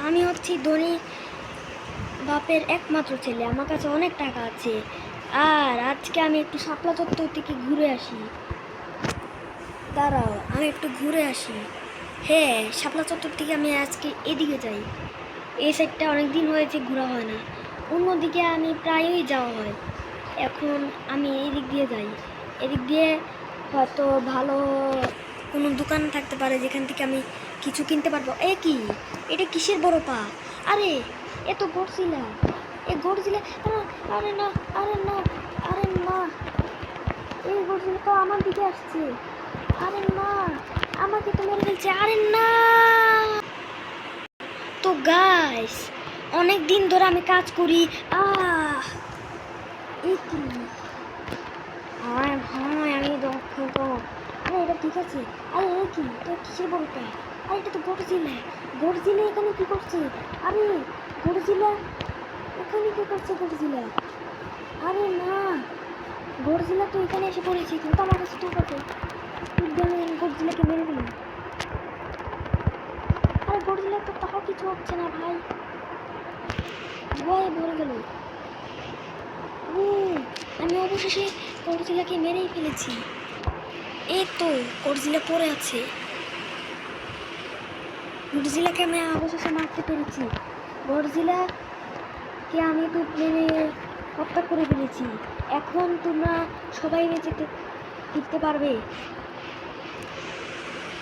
আমি হচ্ছি ধনী বাপের একমাত্র ছেলে, আমার কাছে অনেক টাকা আছে। আর আজকে আমি একটু শাপলা চত্বর থেকে ঘুরে আসি। দাঁড়াও, আমি একটু ঘুরে আসি। হ্যাঁ, শাপলা চত্বর থেকে আমি আজকে এদিকে যাই। এই সাইডটা অনেক দিন হয়েছে ঘোরা হয় না, অন্যদিকে আমি প্রায়ই যাওয়া হয়। এখন আমি এই দিক দিয়ে যাই। এদিক দিয়ে হয়তো ভালো কোনো দোকান থাকতে পারে যেখান থেকে আমি কিছু কিনতে পারবো। এ কি, এটা কিসের বড় পা? আরে এ তো গড়জিলা, এ গড়জিলা। আরে না, আরে না, আরে না, এই গড়জিলা তো আমার দিকে আসছে। আরে না, আমাকে তো মেরে ফেলছে। আরে না। তো গাইস, অনেক দিন ধরে আমি কাজ করি। এই কি, হ্যাঁ হ্যাঁ আমি দক্ষ তো। আরে এটা ঠিক আছে। আরে এই কি, তো কিসের বলতে? আরে এটা তো গড়জিলা। গড়জিলা এখানে কি করছে? আরে গড়জিলা এখানে কি করছে? গড়জিলা, আরে না, গড়জিলা তো এখানে এসে পড়েছে, কিন্তু আমার কাছে তো কত গড়জিলাকে মেরে দিল। আরে গড়জিলা তো তাও কিছু হচ্ছে না ভাই, ভয়ে ভরে গেল। আমি অবশেষে গড়জিলাকে মেরেই ফেলেছি। এই তো গড়জিলা পড়ে আছে। গড়জিলাকে আমি অবশেষে মারতে পেরেছি। গড়জিলাকে আমি তো মেরে হত্যা করে ফেলেছি। এখন তোমরা সবাই বেঁচে ফিরতে পারবে।